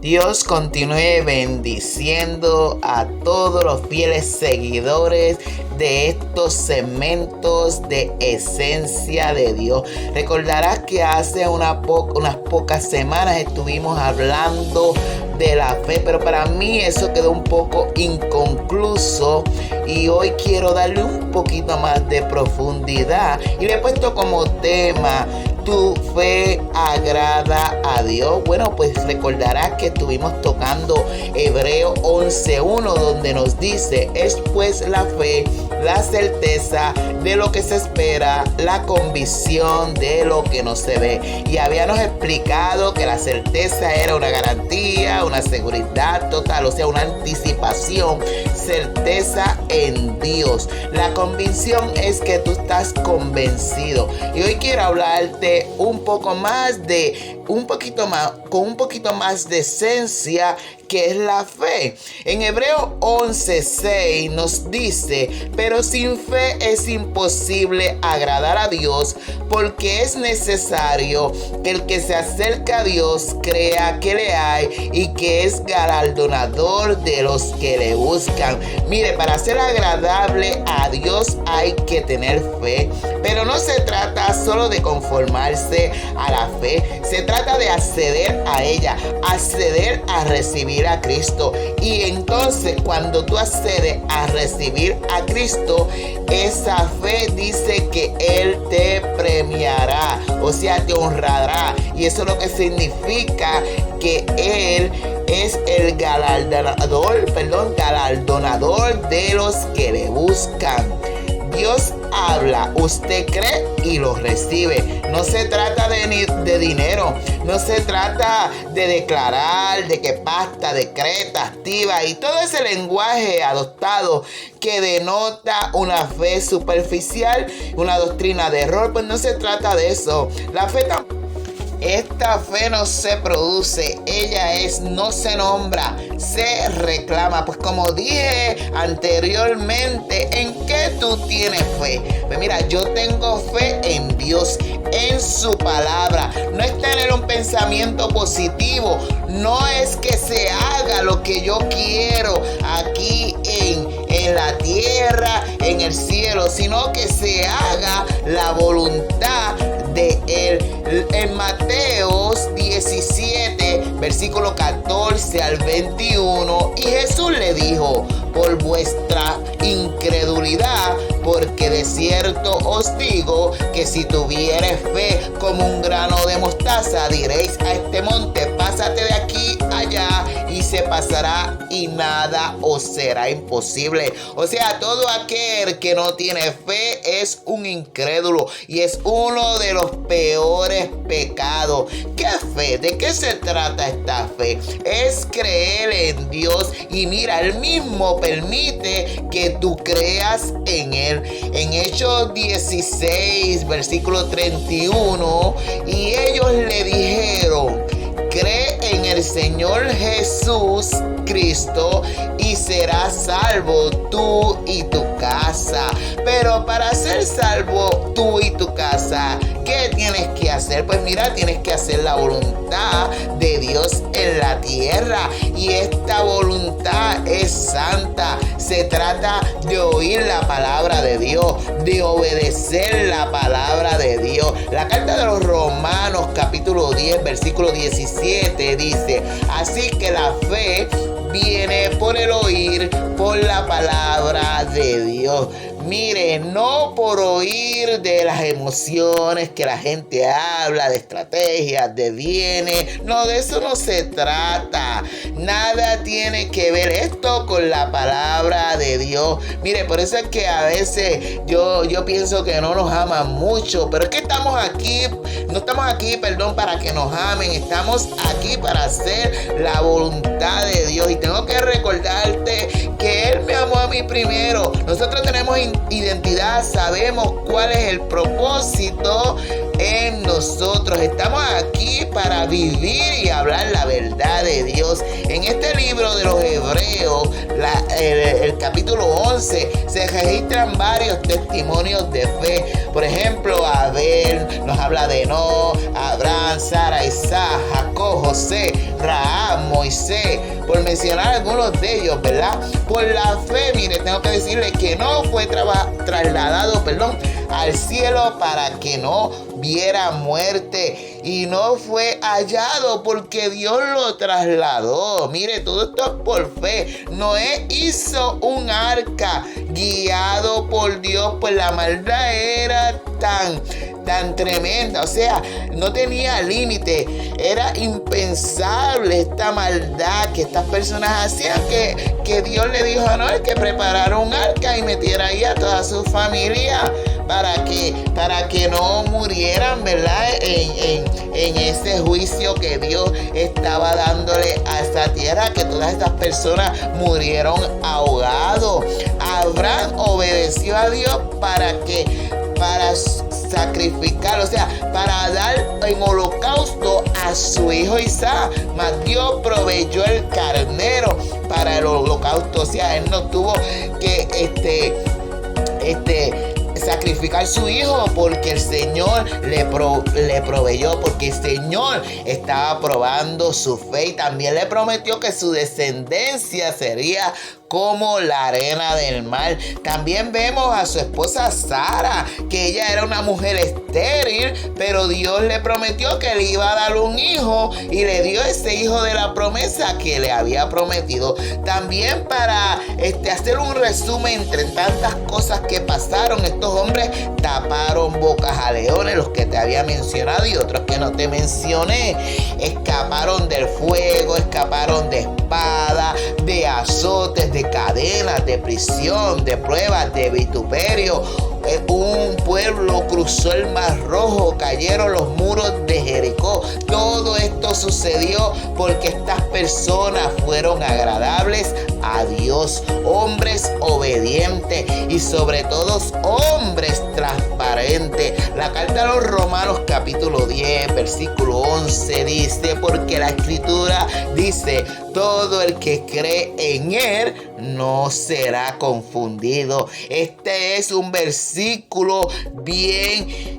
Dios continúe bendiciendo a todos los fieles seguidores de estos segmentos de Esencia de Dios. Recordarás que hace unas pocas semanas estuvimos hablando de la fe, pero para mí eso quedó un poco inconcluso y hoy quiero darle un poquito más de profundidad y le he puesto como tema: ¿tu fe agrada a Dios? Bueno, pues recordarás que estuvimos tocando Hebreos 11:1, donde nos dice: es pues la fe, la certeza de lo que se espera, la convicción de lo que no se ve. Y habíamos explicado que la certeza era una garantía, una seguridad total, o sea, una anticipación, certeza en Dios. La convicción es que tú estás convencido. Y hoy quiero hablarte con un poquito más de esencia, que es la fe. En Hebreos 11:6 nos dice: pero sin fe es imposible agradar a Dios, porque es necesario que el que se acerca a Dios crea que le hay y que es galardonador de los que le buscan. Mire, para ser agradable a Dios hay que tener fe, pero no se trata solo de conformarse a la fe, se trata de acceder a ella, acceder a recibir a Cristo. Y entonces cuando tú accedes a recibir a Cristo, esa fe dice que Él te premiará, o sea, te honrará. Y eso es lo que significa que Él es el galardonador de los que le buscan. Dios habla, usted cree y lo recibe. No se trata de dinero, no se trata de declarar, de que pacta, decreta, activa y todo ese lenguaje adoptado que denota una fe superficial, una doctrina de error. Pues no se trata de eso. Esta fe no se produce, no se nombra, se reclama. Pues como dije anteriormente, ¿en qué tú tienes fe? Pues mira, yo tengo fe en Dios, en su palabra. No es tener un pensamiento positivo, no es que se haga lo que yo quiero aquí en la tierra, en el cielo, sino que se haga la voluntad de Él. En Mateos 17, versículo 14 al 21, y Jesús le dijo: por vuestra incredulidad, porque de cierto os digo que si tuviereis fe como un grano de mostaza, diréis a este monte: pásate de aquí allá, y se pasará, y nada os será imposible. O sea, todo aquel que no tiene fe es un incrédulo y es uno de los peores pecados. ¿Qué fe? ¿De qué se trata esta fe? Es creer en Dios, y mira, Él mismo permite que tú creas en Él. En Hechos 16, versículo 31, y ellos le dijeron: cree en el Señor Jesús Cristo y serás salvo tú y tu casa. Pero para ser salvo tú y tu casa, ¿qué tienes que hacer? Pues mira, tienes que hacer la voluntad de Dios en la tierra, y esta voluntad es santa. Se trata de oír la palabra de Dios, de obedecer la palabra de Dios. La carta de los Romanos, capítulo 10, versículo 17 dice: así que la fe viene por el oír, por la palabra de Dios. Mire, no por oír de las emociones que la gente habla, de estrategias, de bienes. No, de eso no se trata. Nada tiene que ver esto con la palabra de Dios. Mire, por eso es que a veces yo pienso que no nos aman mucho. Pero es que estamos aquí, no estamos aquí, para que nos amen. Estamos aquí para hacer la voluntad de Dios. Y tengo que recordarte que Él me amó a mí primero. Nosotros tenemos identidad, sabemos cuál es el propósito en nosotros. Estamos aquí para vivir y hablar la verdad de Dios. En este libro de los Hebreos, el capítulo 11, se registran varios testimonios de fe. Por ejemplo, Abel nos habla de Noé, Abraham, Sara, Isaac, Jacob, José, Rahab, Moisés, por mencionar algunos de ellos, ¿verdad? Por la fe, mire, tengo que decirle que no fue trasladado, al cielo para que no viera muerte, y no fue hallado porque Dios lo trasladó. Mire, todo esto es por fe. Noé hizo un arca guiado por Dios, pues la maldad era tan tremenda, o sea, no tenía límite. Era impensable esta maldad que estas personas hacían, que Dios le dijo a Noé que preparara un arca y metiera ahí a toda su familia para que no murieran, ¿verdad? En ese juicio que Dios estaba dándole a esta tierra, que todas estas personas murieron ahogados. Abraham obedeció a Dios para sacrificar, o sea, para dar en holocausto a su hijo Isaac, mas Dios proveyó el carnero para el holocausto, o sea, él no tuvo que sacrificar su hijo porque el Señor le proveyó, porque el Señor estaba probando su fe, y también le prometió que su descendencia sería como la arena del mar. También vemos a su esposa Sara, que ella era una mujer estéril, pero Dios le prometió que le iba a dar un hijo, y le dio ese hijo de la promesa que le había prometido. También, para hacer un resumen entre tantas cosas que pasaron, estos hombres taparon bocas a leones, los que te había mencionado y otros que no te mencioné. Escaparon del fuego, escaparon de espada, de azotes, de cadenas, de prisión, de pruebas, de vituperio. Un pueblo cruzó el Mar Rojo, cayeron los muros de Jericó. Todo esto sucedió porque estas personas fueron agradables a Dios, hombres obedientes y sobre todo hombres transparentes. La carta a los Romanos capítulo 10 versículo 11 dice: porque la escritura dice, todo el que cree en él no será confundido. Este es un versículo bien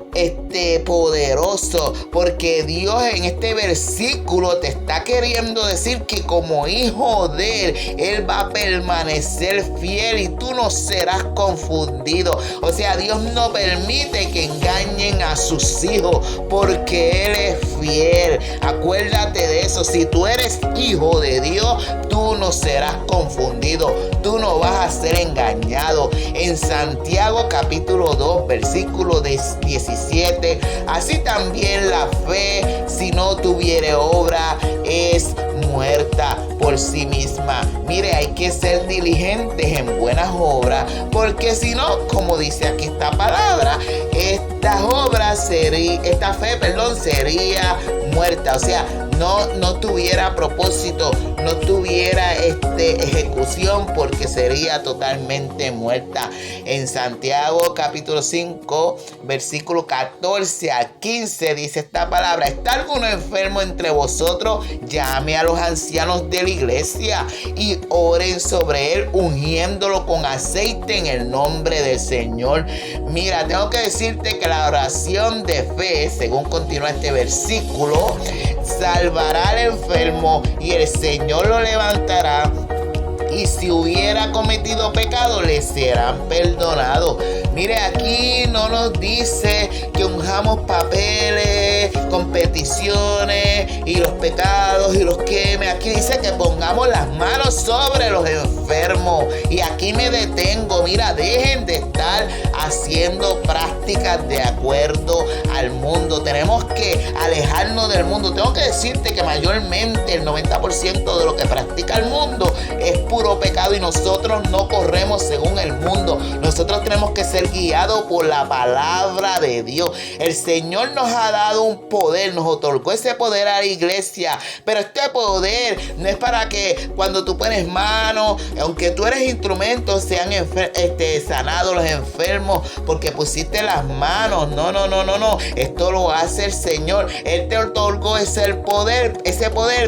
poderoso, porque Dios en este versículo te está queriendo decir que como hijo de él va a permanecer fiel y tú no serás confundido. O sea, Dios no permite que engañen a sus hijos, porque Él es fiel. Acuérdate de eso. Si tú eres hijo de Dios, tú no serás confundido, tú no vas a ser engañado. En Santiago capítulo 2 versículo 17, así también la fe, si no tuviere obra, es muerta por sí misma. Mire, hay que ser diligentes en buenas obras, porque si no, como dice aquí esta palabra, esta fe sería muerta. O sea, no tuviera propósito, no tuviera ejecución, porque sería totalmente muerta. En Santiago capítulo 5 versículo 14 a 15 dice esta palabra: ¿está alguno enfermo entre vosotros? Llame a los ancianos de la iglesia y oren sobre él, ungiéndolo con aceite en el nombre del Señor. Mira, tengo que decirte que la oración de fe, según continúa este versículo, salvará al enfermo y el Señor lo levantará, y si hubiera cometido pecado le serán perdonados. Mire, aquí no nos dice que unjamos papeles con peticiones y los pecados y los queme. Aquí dice que pongamos las manos sobre los enfermos. Y aquí me detengo. Mira, dejen de estar haciendo prácticas de acuerdo al mundo. Tenemos que alejarnos del mundo. Tengo que decirte que mayormente el 90% de lo que practica el mundo es puro pecado, y nosotros no corremos según el mundo. Nosotros tenemos que ser guiados por la palabra de Dios. El Señor nos ha dado un poder, nos otorgó ese poder a la iglesia, pero este poder no es para que cuando tú pones manos, aunque tú eres instrumento, sean sanados los enfermos porque pusiste las manos. No. Esto lo hace el Señor. Él te otorgó ese poder,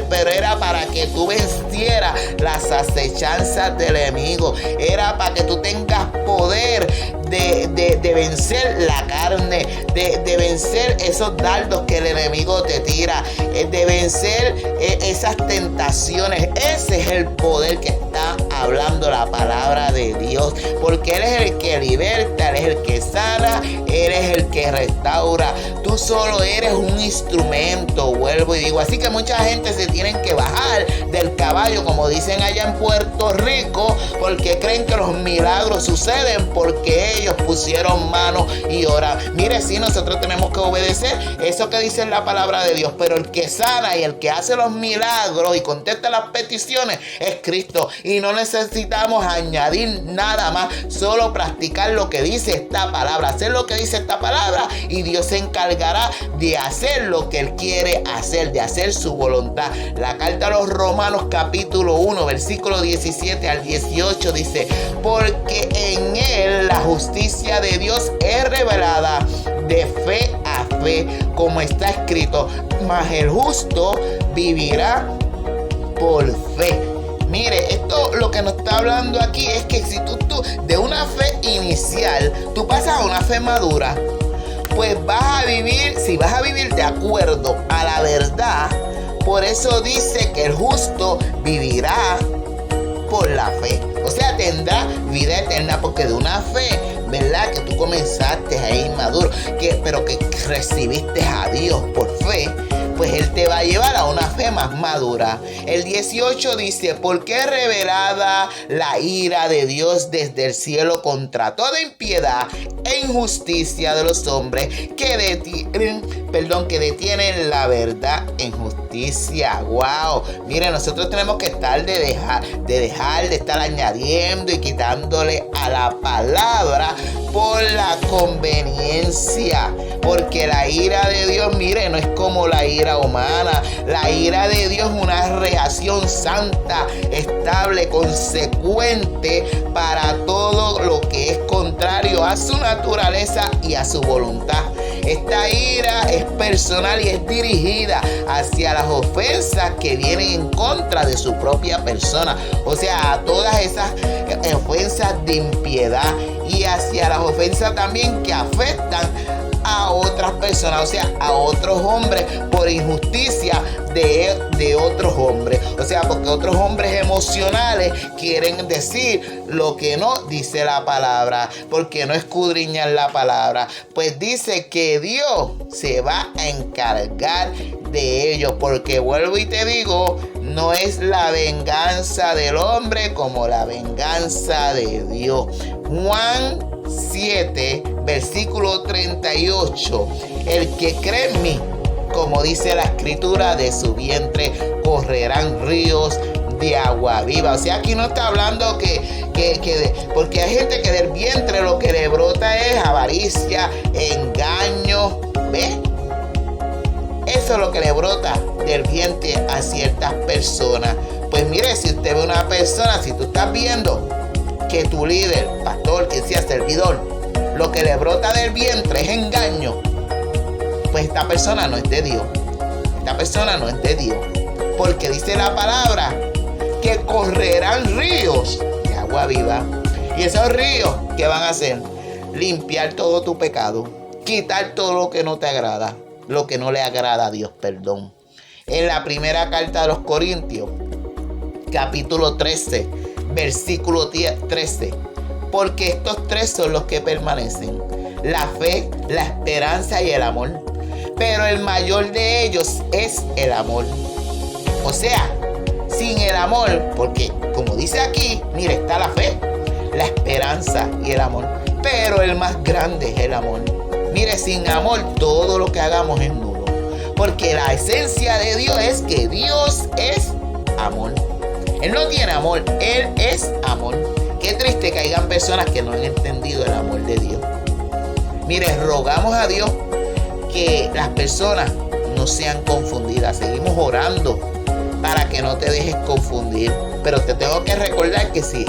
pero era para que tú vencieras las acechanzas del enemigo. Era para que tú tengas poder de vencer la carne, de vencer esos dardos que el enemigo te tira, de vencer esas tentaciones. Ese es el poder que está hablando la palabra de Dios, porque Él es el que liberta, Él es el que sana, Él es el que restaura. Tú solo eres un instrumento, vuelvo y digo. Así que mucha gente se tienen que bajar del caballo, como dicen allá en Puerto Rico, porque creen que los milagros suceden porque ellos pusieron manos y oran. Mire, sí, nosotros tenemos que obedecer eso que dice la palabra de Dios, pero el que sana y el que hace los milagros y contesta las peticiones es Cristo, y no necesitamos añadir nada más, solo practicar lo que dice esta palabra, hacer lo que dice esta palabra, y Dios se encargará de hacer lo que Él quiere hacer, de hacer su voluntad. La carta a los Romanos capítulo 1 versículo 17 al 18 dice: porque en Él la justicia de Dios es revelada de fe a fe, como está escrito, mas el justo vivirá por fe. Mire, esto lo que nos está hablando aquí es que si tú de una fe inicial, tú pasas a una fe madura, pues vas a vivir, si vas a vivir de acuerdo a la verdad, por eso dice que el justo vivirá por la fe. O sea, tendrá vida eterna, porque de una fe, ¿verdad?, que tú comenzaste ahí inmaduro, pero que recibiste a Dios por fe, pues Él te va a llevar a una fe más madura. El 18 dice: porque es revelada la ira de Dios desde el cielo contra toda impiedad e injusticia de los hombres que detienen la verdad en justicia. Wow, mire, nosotros tenemos que estar de dejar de estar añadiendo y quitándole a la palabra por la conveniencia, porque la ira de Dios, mire, no es como la ira humana. La ira de Dios es una reacción santa, estable, consecuente para todo lo que es contrario a su naturaleza y a su voluntad. Esta ira es personal y es dirigida hacia las ofensas que vienen en contra de su propia persona, o sea, a todas esas ofensas de impiedad, y hacia las ofensas también que afectan a otras personas, o sea, a otros hombres por injusticia de otros hombres. O sea, porque otros hombres emocionales quieren decir lo que no dice la palabra, porque no escudriñan la palabra. Pues dice que Dios se va a encargar de ellos, porque vuelvo y te digo, no es la venganza del hombre como la venganza de Dios. Juan 7, versículo 38. El que cree en mí, como dice la escritura, de su vientre correrán ríos de agua viva. O sea, aquí no está hablando porque hay gente que del vientre lo que le brota es avaricia, engaño. ¿Ves? Eso es lo que le brota del vientre a ciertas personas. Pues mire, si usted ve una persona, si tú estás viendo que tu líder, pastor, que sea servidor, lo que le brota del vientre es engaño, pues esta persona no es de Dios. Esta persona no es de Dios. Porque dice la palabra que correrán ríos de agua viva. Y esos ríos, ¿qué van a hacer? Limpiar todo tu pecado, quitar todo lo que no te agrada, lo que no le agrada a Dios, perdón. En la primera carta de los Corintios, capítulo 13, versículo 13. Porque estos tres son los que permanecen: la fe, la esperanza y el amor. Pero el mayor de ellos es el amor. O sea, sin el amor, porque como dice aquí, mire, está la fe, la esperanza y el amor. Pero el más grande es el amor. Mire, sin amor todo lo que hagamos es nulo. Porque la esencia de Dios es que Dios es amor. Él no tiene amor, Él es amor. Qué triste que hayan personas que no han entendido el amor de Dios. Mire, rogamos a Dios que las personas no sean confundidas. Seguimos orando para que no te dejes confundir. Pero te tengo que recordar que si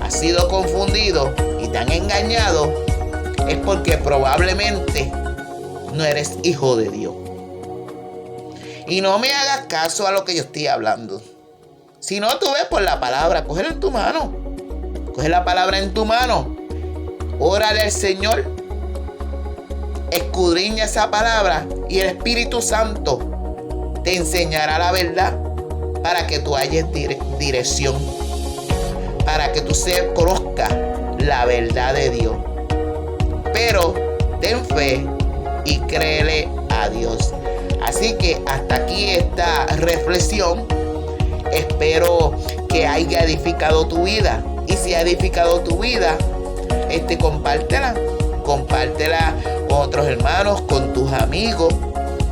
has sido confundido y te han engañado, es porque probablemente no eres hijo de Dios. Y no me hagas caso a lo que yo estoy hablando. Si no, tú ves por la palabra, cógela en tu mano. Coge la palabra en tu mano órale al Señor, escudriña esa palabra y el Espíritu Santo te enseñará la verdad para que tú halles dirección, para que tú conozcas la verdad de Dios. Pero ten fe y créele a Dios. Así que hasta aquí esta reflexión. Espero que haya edificado tu vida. Y si ha edificado tu vida, compártela. Compártela con otros hermanos, con tus amigos,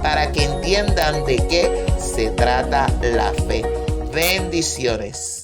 para que entiendan de qué se trata la fe. Bendiciones.